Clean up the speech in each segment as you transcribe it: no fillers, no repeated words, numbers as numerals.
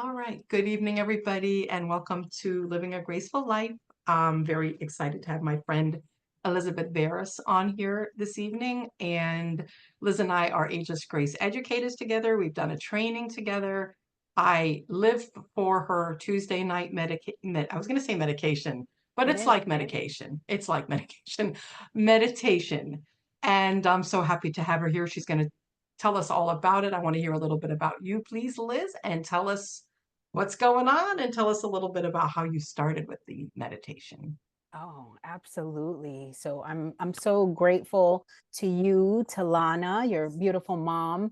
All right. Good evening, everybody, and welcome to Living a Graceful Life. I'm very excited to have my friend Elizabeth Veras on here this evening. And Liz and I are Ageless Grace educators together. We've done a training together. I live for her Tuesday night I was going to say medication, but It it's is. like medication. It's like medication, meditation. And I'm so happy to have her here. She's going to tell us all about it. I want to hear a little bit about you, please, Liz, and tell us what's going on and tell us a little bit about how you started with the meditation. Oh, absolutely. So I'm so grateful to you, to Lana, your beautiful mom,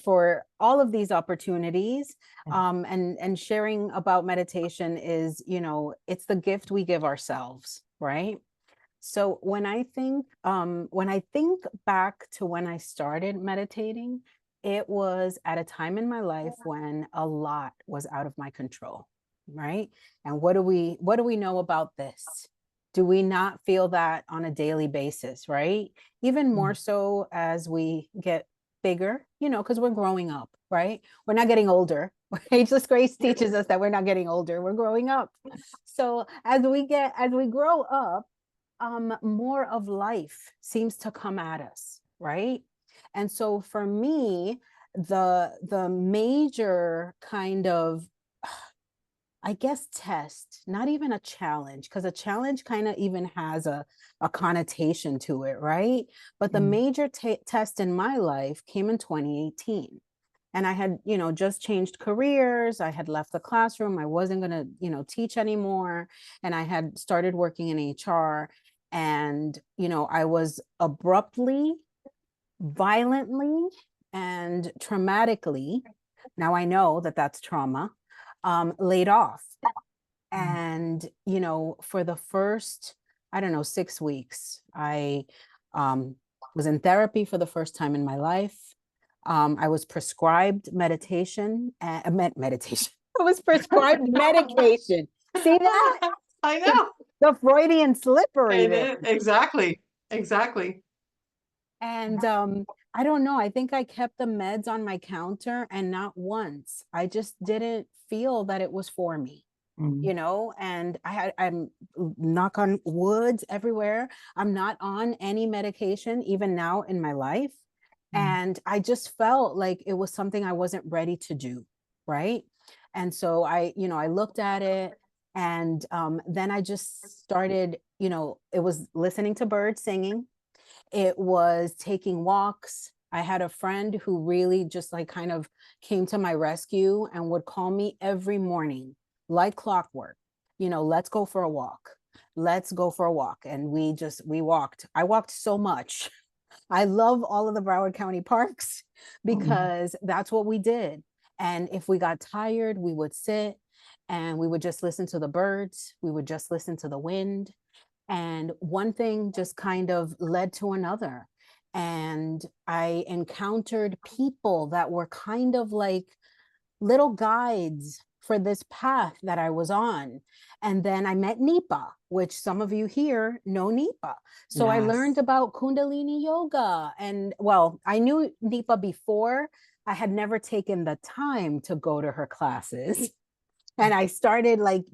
for all of these opportunities. And sharing about meditation is, it's the gift we give ourselves, right? So when I think back to when I started meditating, it was at a time in my life when a lot was out of my control, right? And what do we know about this? Do we not feel that on a daily basis, right? Even more so as we get bigger, because we're growing up, right? We're not getting older. Ageless Grace teaches us that we're not getting older, we're growing up. So as we grow up, more of life seems to come at us, right? And so for me, the major kind of, I guess, test, not even a challenge, because a challenge kind of even has a connotation to it, right? But the Mm. major test in my life came in 2018. And I had, just changed careers. I had left the classroom. I wasn't going to, teach anymore. And I had started working in HR. And, I was abruptly, violently, and traumatically, now I know that that's trauma, laid off. And, for the first, I don't know, 6 weeks, I was in therapy for the first time in my life. I was prescribed meditation, meditation. I was prescribed medication. See that? I The, know. the Freudian slippery It there. is. Exactly. Exactly. And I don't know. I think I kept the meds on my counter, and not once. I just didn't feel that it was for me. Mm. And I'm, knock on woods everywhere, I'm not on any medication even now in my life. Mm. And I just felt like it was something I wasn't ready to do, right? And so I looked at it, and then I just started, it was listening to birds singing, it was taking walks. I had a friend who really just like kind of came to my rescue and would call me every morning, like clockwork. Let's go for a walk. Let's go for a walk. And we walked. I walked so much. I love all of the Broward County parks Mm. because that's what we did. And if we got tired, we would sit and we would just listen to the birds. We would just listen to the wind. And one thing just kind of led to another. And I encountered people that were kind of like little guides for this path that I was on. And then I met Nipa, which some of you here know Nipa. So I learned Yes. about Kundalini yoga. And well, I knew Nipa before. I had never taken the time to go to her classes. And I started like,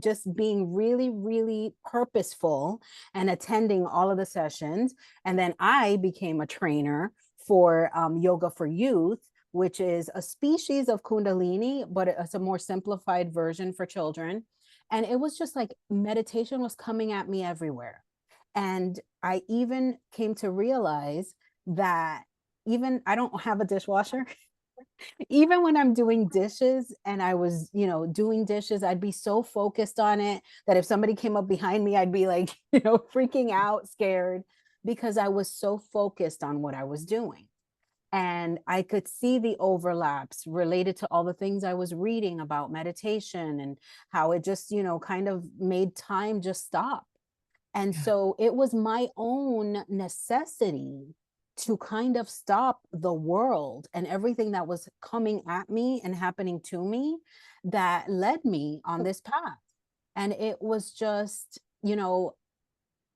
just being really, really purposeful and attending all of the sessions. And then I became a trainer for Yoga for Youth, which is a species of Kundalini, but it's a more simplified version for children. And it was just like meditation was coming at me everywhere. And I even came to realize that even I don't have a dishwasher. Even when I'm doing dishes and I was, doing dishes, I'd be so focused on it that if somebody came up behind me, I'd be like, freaking out, scared, because I was so focused on what I was doing. And I could see the overlaps related to all the things I was reading about meditation and how it just, kind of made time just stop. And Yeah. so it was my own necessity to kind of stop the world and everything that was coming at me and happening to me that led me on this path. And it was just,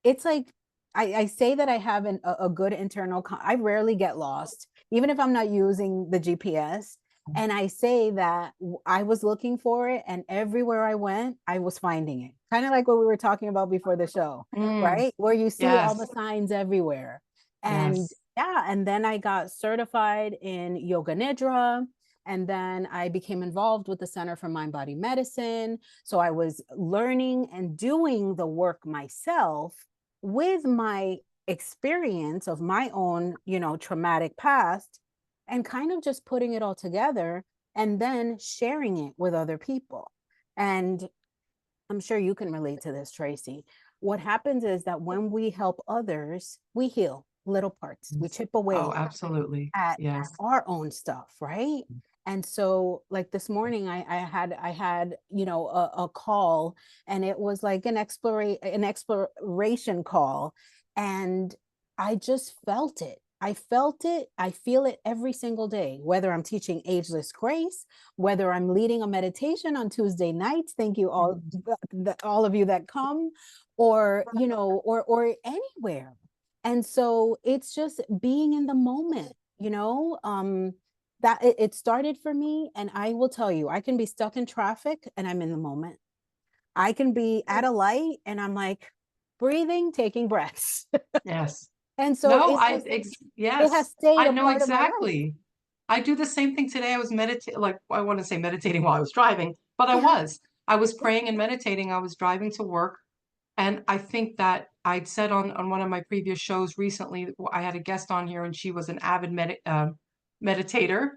it's like I say that I have a good internal. I rarely get lost, even if I'm not using the GPS. And I say that I was looking for it, and everywhere I went, I was finding it. Kind of like what we were talking about before the show, Mm, right? Where you see all the yes, signs everywhere. And yes. yeah, and then I got certified in Yoga Nidra. And then I became involved with the Center for Mind Body Medicine. So I was learning and doing the work myself with my experience of my own, traumatic past, and kind of just putting it all together and then sharing it with other people. And I'm sure you can relate to this, Tracy. What happens is that when we help others, we heal little parts, we Yes. chip Oh, away absolutely. at Yes. our own stuff, right? And so like this morning I had a call, and it was like an exploration call, and I just felt it. I felt it. I feel it every single day, whether I'm teaching Ageless Grace, whether I'm leading a meditation on Tuesday nights. Thank you all, all of you that come, or or anywhere. And so it's just being in the moment, that it started for me. And I will tell you, I can be stuck in traffic and I'm in the moment. I can be at a light and I'm like breathing, taking breaths. Yes. And so No, it just, it has yes, stayed I a know part of my life. exactly. I do the same thing today. I was meditating, like, I want to say meditating while I was driving, but I was. I was praying and meditating. I was driving to work. And I think that I'd said on one of my previous shows recently, I had a guest on here and she was an avid meditator.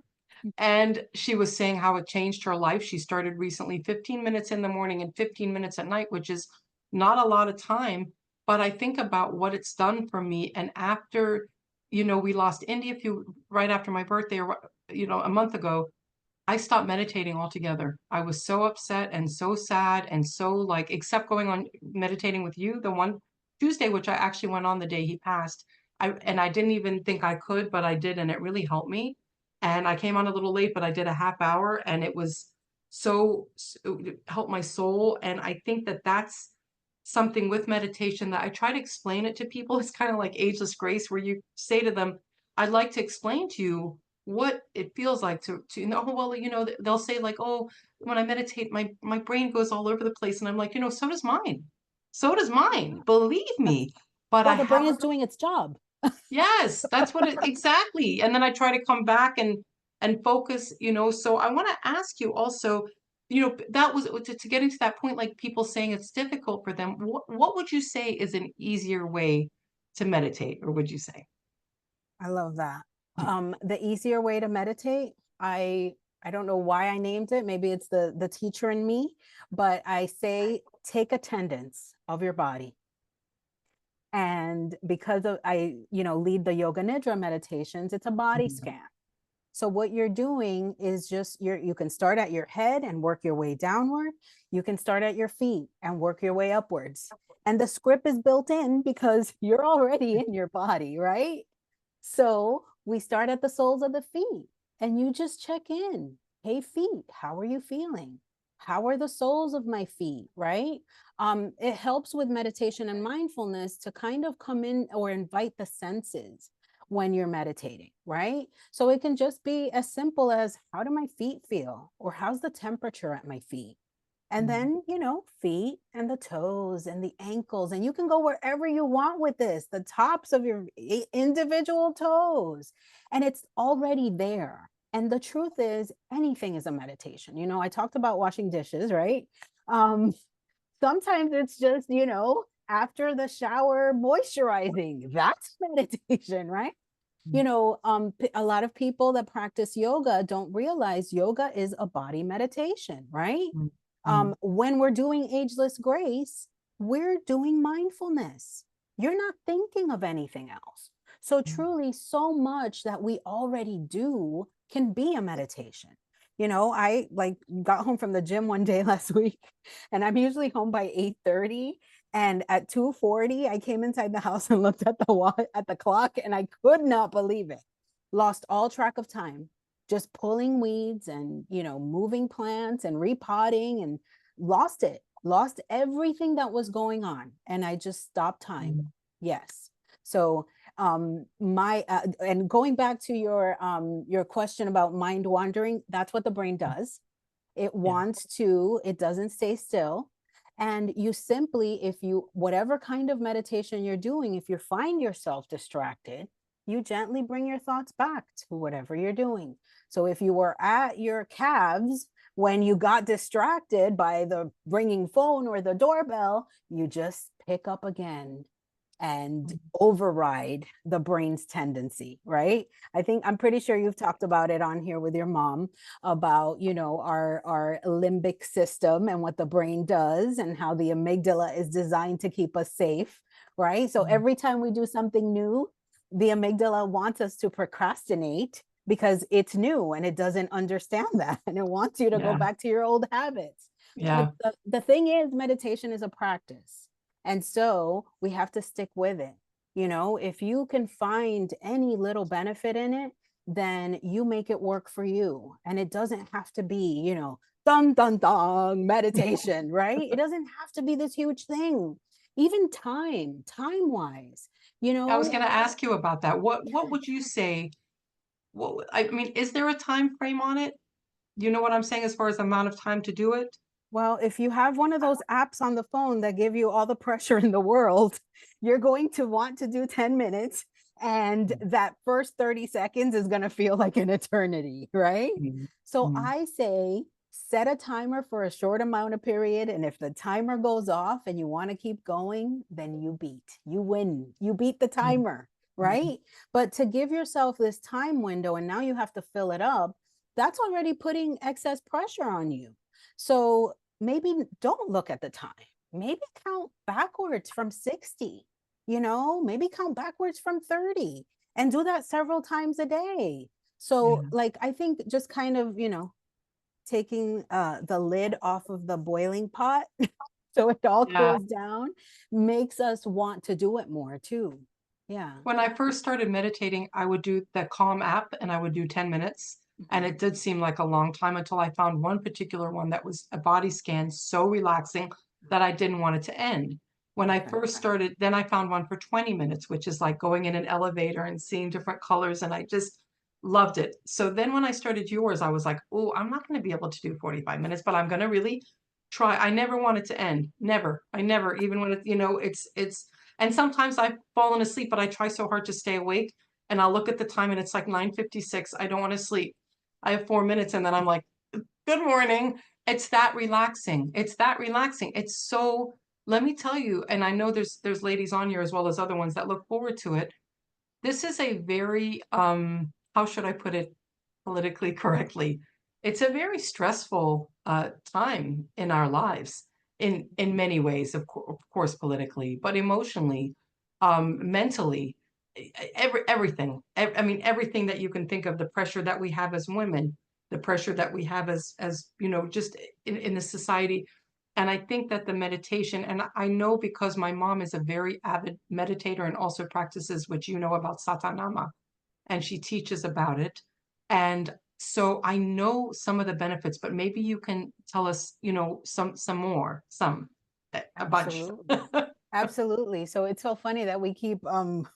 And she was saying how it changed her life. She started recently 15 minutes in the morning and 15 minutes at night, which is not a lot of time. But I think about what it's done for me. And after, we lost India right after my birthday, or, a month ago, I stopped meditating altogether. I was so upset and so sad and so like, except going on meditating with you, the one Tuesday, which I actually went on the day he passed. I didn't even think I could, but I did, and it really helped me. And I came on a little late, but I did a half hour, and it was it helped my soul. And I think that that's something with meditation that I try to explain it to people. It's kind of like Ageless Grace, where you say to them, I'd like to explain to you what it feels like to know. Well, they'll say like, oh, when I meditate, my brain goes all over the place. And I'm like, so does mine. So does mine, believe me. But I Well, the brain have a is doing its job. yes, that's what it exactly. And then I try to come back and focus, so I want to ask you also, that was to get into that point, like people saying it's difficult for them. What would you say is an easier way to meditate, or would you say? I love that. The easier way to meditate, I don't know why I named it. Maybe it's the teacher in me, but I say take attendance of your body. And because of I, lead the yoga nidra meditations, it's a body Mhm. scan. So what you're doing is just you can start at your head and work your way downward. You can start at your feet and work your way upwards. And the script is built in because you're already in your body, right? So we start at the soles of the feet and you just check in. Hey, feet, how are you feeling? How are the soles of my feet, right? It helps with meditation and mindfulness to kind of come in or invite the senses when you're meditating, right? So it can just be as simple as how do my feet feel? Or how's the temperature at my feet? And then, feet and the toes and the ankles. And you can go wherever you want with this, the tops of your individual toes. And it's already there. And the truth is, anything is a meditation. I talked about washing dishes, right? Um, Sometimes it's just, after the shower, moisturizing. That's meditation, right? A lot of people that practice yoga don't realize yoga is a body meditation, right? Mhm. Mhm. When we're doing Ageless Grace, we're doing mindfulness. You're not thinking of anything else. So truly, so much that we already do can be a meditation. I like got home from the gym one day last week, and I'm usually home by 8:30. And at 2:40, I came inside the house and looked at the clock, and I could not believe it. Lost all track of time, just pulling weeds and moving plants and repotting, and lost everything that was going on, and I just stopped time. Mhm. Yes. So My and going back to your question about mind wandering, that's what the brain does. It Yeah. wants to, it doesn't stay still. And you simply, if you, whatever kind of meditation you're doing, if you find yourself distracted, you gently bring your thoughts back to whatever you're doing. So if you were at your calves when you got distracted by the ringing phone or the doorbell, you just pick up again and override the brain's tendency, right? I think I'm pretty sure you've talked about it on here with your mom about, you know, our limbic system and what the brain does and how the amygdala is designed to keep us safe, right? So Mhm. every time we do something new, the amygdala wants us to procrastinate because it's new and it doesn't understand that and it wants you to go Yeah. back to your old habits. But Yeah. the thing is, meditation is a practice. And so we have to stick with it. You know, if you can find any little benefit in it, then you make it work for you. And it doesn't have to be, you know, dun dun dun meditation, right? It doesn't have to be this huge thing. Even time wise, you I was know, going to ask you about that. What would you say? What I mean, is there a time frame on it? You know what I'm saying as far as the amount of time to do it? well, if you have one of those apps on the phone that give you all the pressure in the world, you're going to want to do 10 minutes. And that first 30 seconds is going to feel like an eternity, right? Mhm. So Mhm. I say set a timer for a short amount of period. And if the timer goes off and you want to keep going, then you win, you beat the Mhm. timer, Mhm. right? But to give yourself this time window and now you have to fill it up, that's already putting excess pressure on you. So maybe don't look at the time. Maybe count backwards from 60, you know, maybe count backwards from 30 and do that several times a day. So, Yeah. like, I think just kind of, you know, taking the lid off of the boiling pot so it all Yeah. cools down makes us want to do it more too. Yeah. When I first started meditating, I would do the Calm app and I would do 10 minutes. And Mhm. it did seem like a long time until I found one particular one that was a body scan so relaxing that I didn't want it to end. When I Okay. first started, then I found one for 20 minutes, which is like going in an elevator and seeing different colors. And I just loved it. So then when I started yours, I was like, oh, I'm not going to be able to do 45 minutes, but I'm going to really try. I never want it to end. Never. I never, even when it, and sometimes I've fallen asleep, but I try so hard to stay awake. And I'll look at the time and it's like 9:56. I don't want to sleep. I have 4 minutes and then I'm like, good morning. It's that relaxing. It's that relaxing. It's so, let me tell you, and I know there's ladies on here as well as other ones that look forward to it. This is a very, how should I put it politically correctly? It's a very stressful time in our lives in many ways, of course, politically, but emotionally, mentally, everything. I mean, everything that you can think of, the pressure that we have as women, the pressure that we have as just in the society. And I think that the meditation, and I know because my mom is a very avid meditator and also practices what you know about Satanama, and she teaches about it. And so I know some of the benefits, but maybe you can tell us, some more, a bunch. Absolutely. Absolutely. So it's so funny that we keep going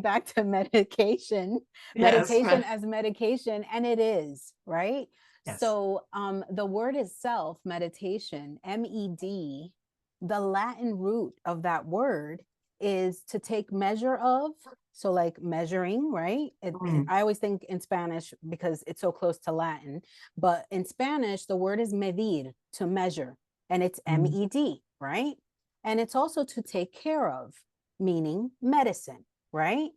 back to medication, Yes, meditation as medication, and it is, right? yes. So the word itself, meditation, MED, the Latin root of that word is to take measure of. So like measuring, right? Mm, I always think in Spanish because it's so close to Latin, but in Spanish, the word is medir, to measure, and it's mm, MED, right? And it's also to take care of, meaning medicine, right?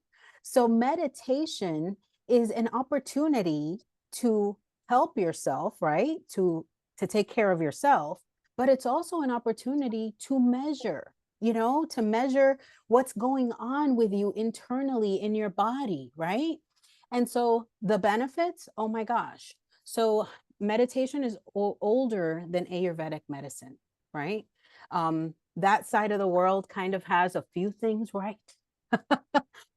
So meditation is an opportunity to help yourself, right? To take care of yourself, but it's also an opportunity to measure, you know, to measure what's going on with you internally in your body, right? And so the benefits, oh my gosh. So meditation is older than Ayurvedic medicine, right? That side of the world kind of has a few things right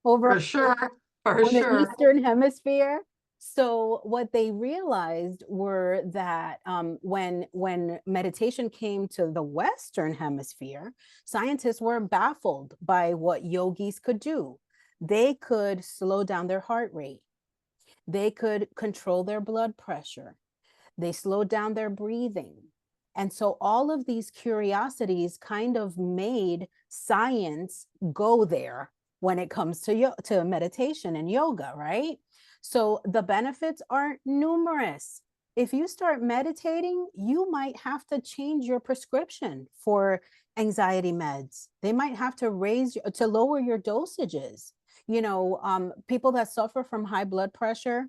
over for sure, for on the sure. Eastern Hemisphere. So what they realized were that when meditation came to the Western Hemisphere, scientists were baffled by what yogis could do. They could slow down their heart rate. They could control their blood pressure. They slowed down their breathing. And so all of these curiosities kind of made science go there when it comes to meditation and yoga, right? So the benefits are numerous. If you start meditating, you might have to change your prescription for anxiety meds. They might have to lower your dosages. People that suffer from high blood pressure,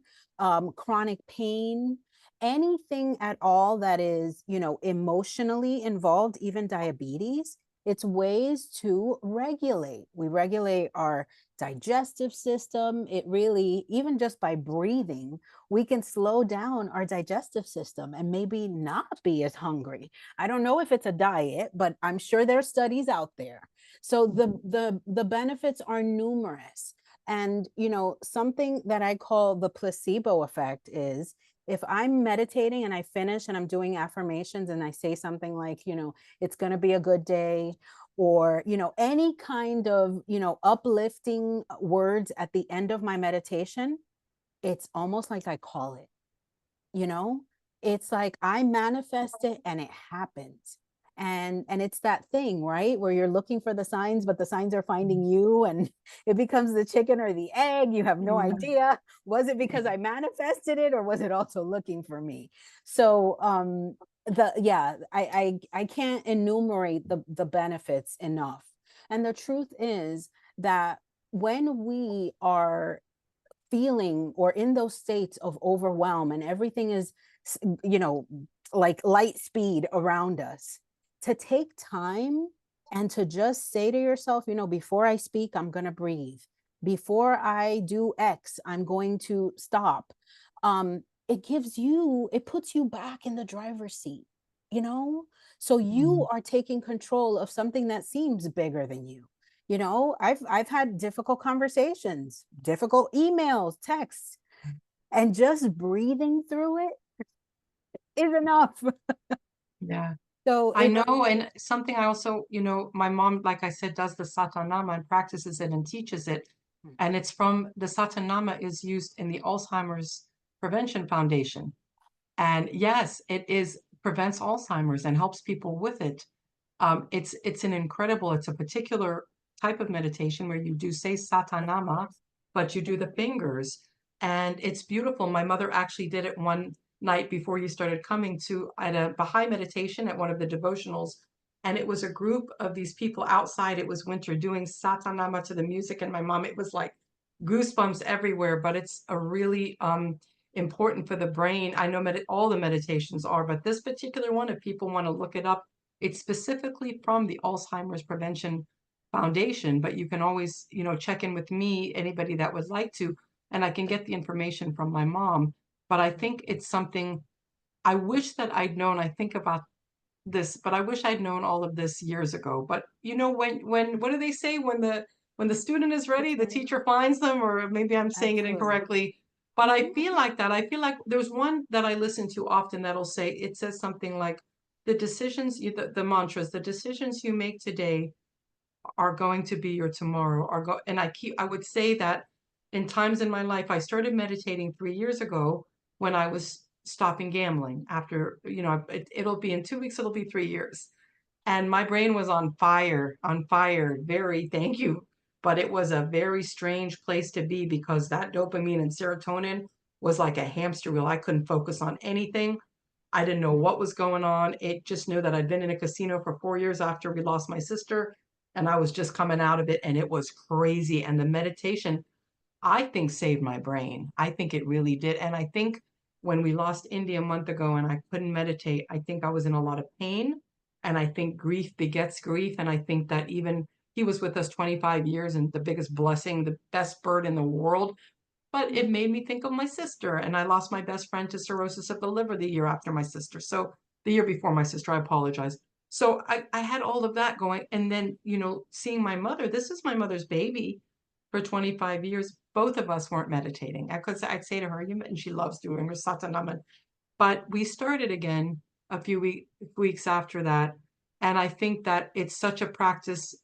chronic pain, anything at all that is, emotionally involved, even diabetes, it's ways to regulate. We regulate our digestive system. It really, even just by breathing, we can slow down our digestive system and maybe not be as hungry. I don't know if it's a diet, but I'm sure there's studies out there. So the benefits are numerous. And something that I call the placebo effect is, if I'm meditating and I finish and I'm doing affirmations and I say something like, it's going to be a good day, or, any kind of, uplifting words at the end of my meditation, it's almost like I call it, you know, it's like I manifest it and it happens. And it's that thing, right, where you're looking for the signs, but the signs are finding you, and it becomes the chicken or the egg. You have no Yeah. idea, was it because I manifested it, or was it also looking for me? So the yeah, I can't enumerate the benefits enough. And the truth is that when we are feeling or in those states of overwhelm and everything is, you know like light speed around us, to take time and to just say to yourself, before I speak, I'm going to breathe. Before I do X, I'm going to stop. It puts you back in the driver's seat, you know so you Mm. are taking control of something that seems bigger than you. I've had difficult conversations, difficult emails, texts, and just breathing through it is enough. Yeah. So I it's know, and something I also, my mom, like I said, does the Satanama and practices it and teaches it. And it's from the Satanama is used in the Alzheimer's Prevention Foundation. And yes, it is prevents Alzheimer's and helps people with it. It's a particular type of meditation where you do say Satanama, but you do the fingers, and it's beautiful. My mother actually did it one night before you started coming to at a Baha'i meditation at one of the devotionals, and it was a group of these people outside. It was winter doing Satanama to the music, and my mom, it was like goosebumps everywhere. But it's a really important for the brain. I know all the meditations are, but this particular one, if people want to look it up, it's specifically from the Alzheimer's Prevention Foundation, but you can always, check in with me, anybody that would like to, and I can get the information from my mom. But I think it's something I wish that I'd known. I think about this, but I wish I'd known all of this years ago. But when what do they say? When the student is ready, the teacher finds them, or maybe I'm saying it absolutely. incorrectly. But I Mhm. feel like that. I feel like there's one that I listen to often that'll say it says something like the mantras, the decisions you make today are going to be your tomorrow and I would say that in times in my life I started meditating 3 years ago when I was stopping gambling after it'll be in 2 weeks, it'll be 3 years, and my brain was on fire, very thank you, but it was a very strange place to be because that dopamine and serotonin was like a hamster wheel. I couldn't focus on anything. I didn't know what was going on. It just knew that I'd been in a casino for 4 years after we lost my sister, and I was just coming out of it, and it was crazy. And the meditation, I think, saved my brain. I think it really did. And I think when we lost India a month ago and I couldn't meditate, I think I was in a lot of pain. And I think grief begets grief. And I think that even he was with us 25 years and the biggest blessing, the best bird in the world. But it made me think of my sister, and I lost my best friend to cirrhosis of the liver the year after my sister. So the year before my sister, I apologize. So I had all of that going. And then, seeing my mother, this is my mother's baby for 25 years. both of us weren't meditating. I'd say to her, you, and she loves doing her satanaman, but we started again a few weeks after that. And I think that it's such a practice.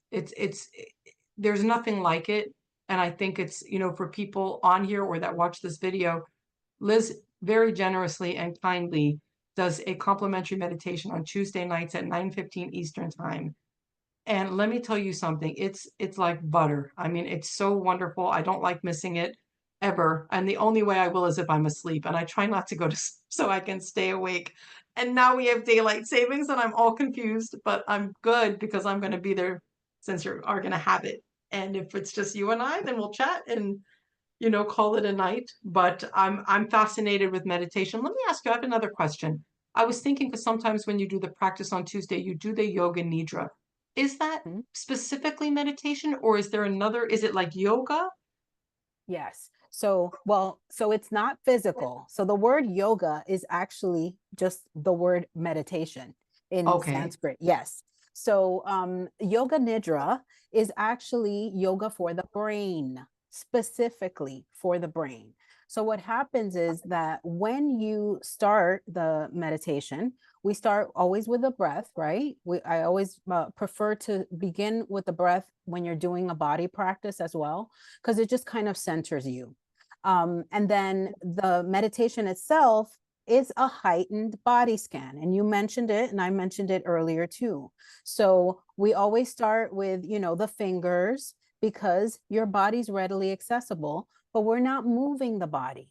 There's nothing like it. And I think it's, for people on here or that watch this video, Liz very generously and kindly does a complimentary meditation on Tuesday nights at 9:15 Eastern time. And let me tell you something, it's like butter. I mean, it's so wonderful. I don't like missing it ever. And the only way I will is if I'm asleep. And I try not to go to sleep so I can stay awake. And now we have daylight savings and I'm all confused, but I'm good because I'm going to be there since you are going to have it. And if it's just you and I, then we'll chat and call it a night. But I'm fascinated with meditation. Let me ask you, I have another question. I was thinking because sometimes when you do the practice on Tuesday, you do the yoga nidra. Is that Mhm. specifically meditation or is there another, is it like yoga? Yes. So it's not physical. So the word yoga is actually just the word meditation in Okay. Sanskrit. Yes. So yoga nidra is actually yoga for the brain, specifically for the brain. So what happens is that when you start the meditation, we start always with the breath, right? I always prefer to begin with the breath when you're doing a body practice as well, because it just kind of centers you. And then the meditation itself is a heightened body scan. And you mentioned it, and I mentioned it earlier too. So we always start with, the fingers because your body's readily accessible, but we're not moving the body.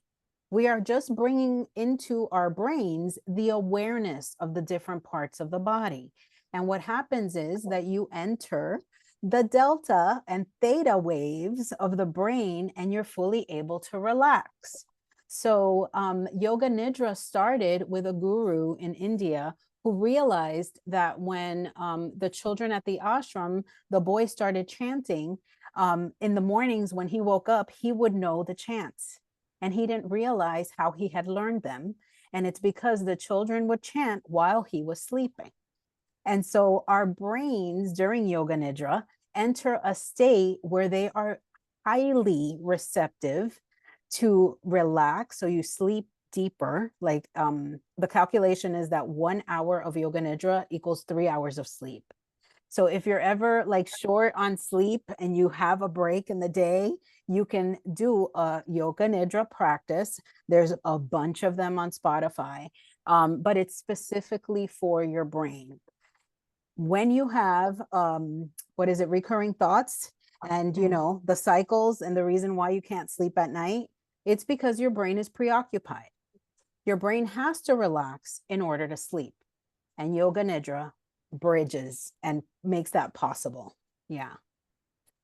We are just bringing into our brains the awareness of the different parts of the body. And what happens is that you enter the delta and theta waves of the brain and you're fully able to relax. So, Yoga Nidra started with a guru in India who realized that when the children at the ashram, the boy started chanting in the mornings when he woke up, he would know the chants. And he didn't realize how he had learned them. And it's because the children would chant while he was sleeping. And so our brains during Yoga Nidra enter a state where they are highly receptive to relax. So you sleep deeper. Like the calculation is that 1 hour of Yoga Nidra equals 3 hours of sleep. So if you're ever like short on sleep and you have a break in the day, you can do a yoga nidra practice. There's a bunch of them on Spotify, but it's specifically for your brain. When you have what is it, recurring thoughts and Mm. the cycles and the reason why you can't sleep at night, it's because your brain is preoccupied. Your brain has to relax in order to sleep. And yoga nidra bridges and makes that possible. Yeah.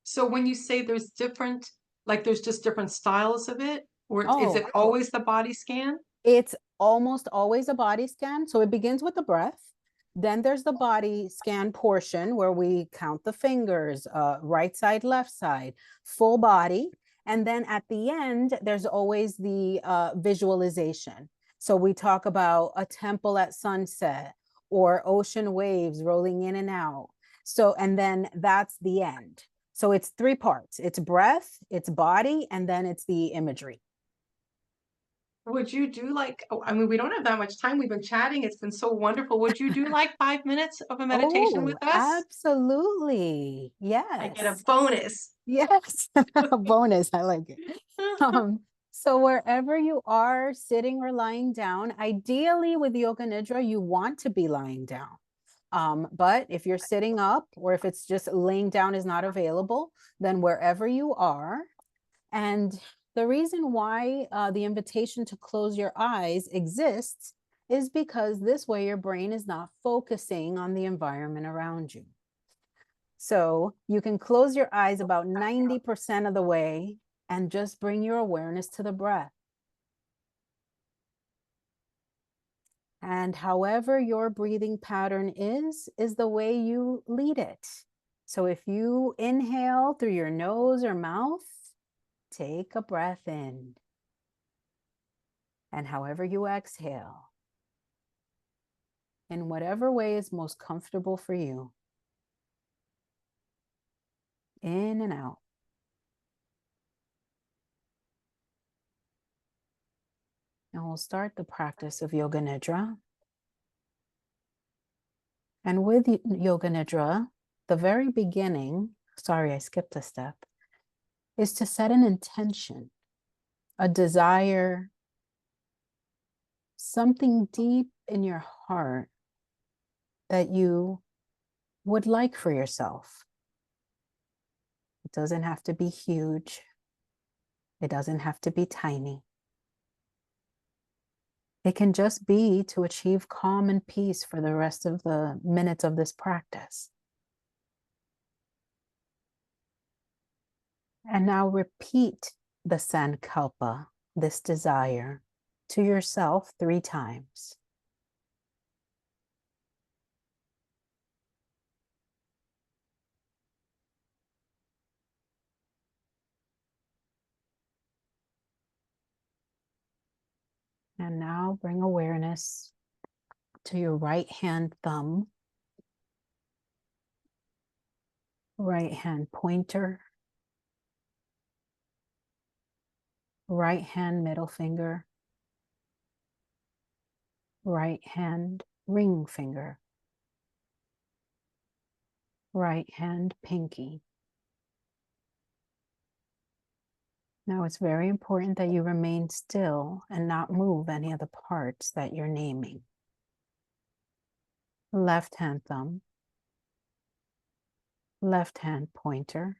So when you say there's different, like there's just different styles of it, or is it Oh, always the body scan? it's almost always a body scan. So it begins with the breath. Then there's the body scan portion where we count the fingers, right side, left side, full body. And then at the end, there's always the visualization. So we talk about a temple at sunset or ocean waves rolling in and out. So, and then that's the end. So it's three parts: it's breath, it's body, and then it's the imagery. Would you do like, oh, I mean, we don't have that much time. We've been chatting. It's been so wonderful. Would you do like 5 minutes of a meditation with Oh, us? absolutely. I get a Yes. bonus. Yes. Bonus. I like it. Um, so wherever you are sitting or lying down, ideally with yoga nidra, you want to be lying down. But if you're sitting up or if it's just laying down is not available, then wherever you are. And the reason why the invitation to close your eyes exists is because this way your brain is not focusing on the environment around you. So you can close your eyes about 90% of the way and just bring your awareness to the breath. And however your breathing pattern is the way you lead it. So if you inhale through your nose or mouth, take a breath in. And however you exhale, in whatever way is most comfortable for you, in and out. And we'll start the practice of Yoga Nidra. And with Yoga Nidra, the very beginning, sorry, I skipped a step, is to set an intention, a desire, something deep in your heart that you would like for yourself. It doesn't have to be huge. It doesn't have to be tiny. It can just be to achieve calm and peace for the rest of the minutes of this practice. And now repeat the sankalpa, this desire, to yourself 3 times. And now bring awareness to your right hand thumb, right hand pointer, right hand middle finger, right hand ring finger, right hand pinky. Now it's very important that you remain still and not move any of the parts that you're naming. Left hand thumb, left hand pointer,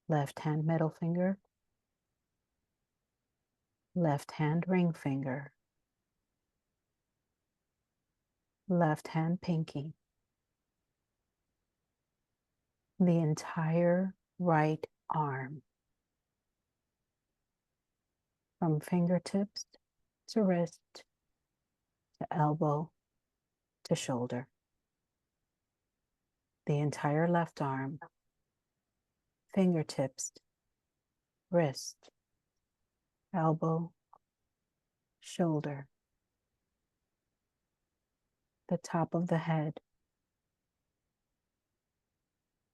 left hand middle finger, left hand ring finger, left hand pinky. The entire right arm, from fingertips to wrist to elbow to shoulder. The entire left arm, fingertips, wrist, elbow, shoulder. The top of the head,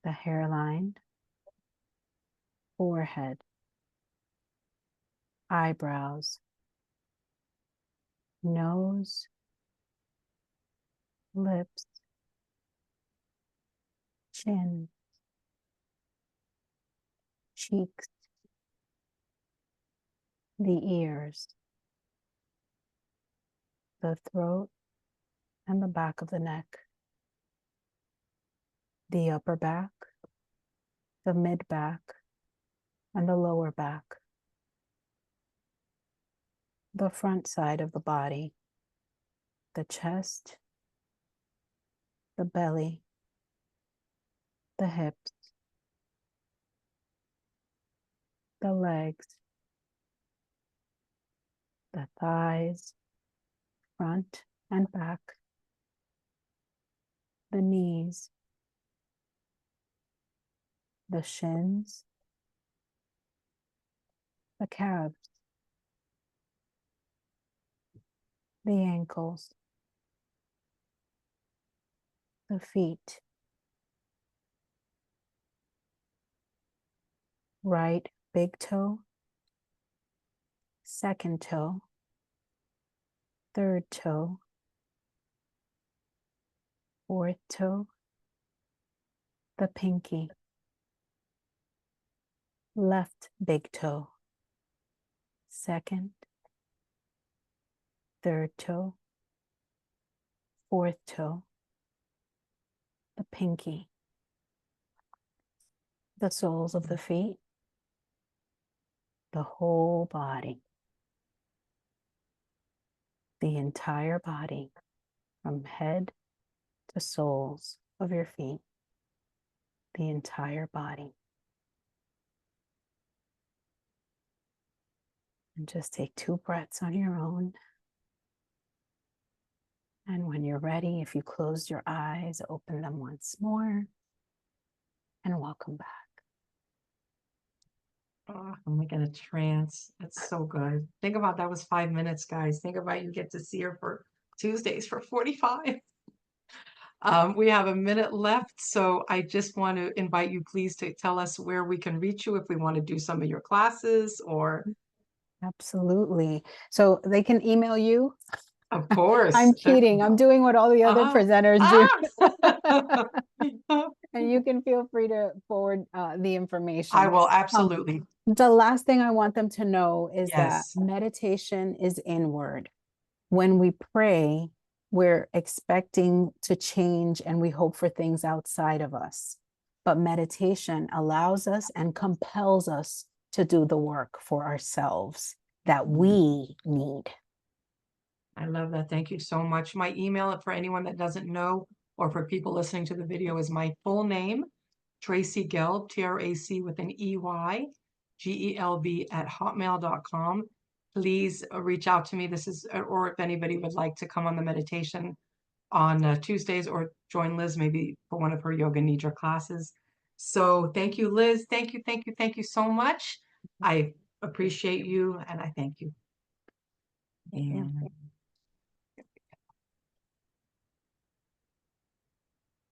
the hairline, forehead, eyebrows, nose, lips, chin, cheeks, the ears, the throat, and the back of the neck, the upper back, the mid back, and the lower back, the front side of the body, the chest, the belly, the hips, the legs, the thighs, front and back, the knees, the shins, the calves, the ankles, the feet, right big toe, second toe, third toe, fourth toe, the pinky, left big toe, second, third toe, fourth toe, the pinky, the soles of the feet, the whole body, the entire body, from head to soles of your feet, the entire body. And just take 2 breaths on your own. And when you're ready, if you closed your eyes, open them once more and welcome back. Oh, I'm like in a trance. It's so good. Think about that was 5 minutes, guys. Think about you get to see her for Tuesdays for 45. We have a minute left, so I just want to invite you, please, to tell us where we can reach you if we want to do some of your classes or. Absolutely. So they can email you. Of course. I'm cheating. I'm doing what all the other Uh-huh. presenters do. Ah! And you can feel free to forward the I information. will Um, absolutely. the last thing I want them to know is that Yes. meditation is inward. When we pray, we're expecting to change and we hope for things outside of us. But meditation allows us and compels us to do the work for ourselves that we need. I love that. Thank you so much. My email for anyone that doesn't know or for people listening to the video is my full name, Tracy Gelb, Trac with an EY, GELB at hotmail.com. Please reach out to me. This is, or if anybody would like to come on the meditation on Tuesdays or join Liz maybe for one of her yoga nidra classes. So thank you, Liz. Thank you, thank you, thank you so much. I appreciate you and I thank you. Yeah. And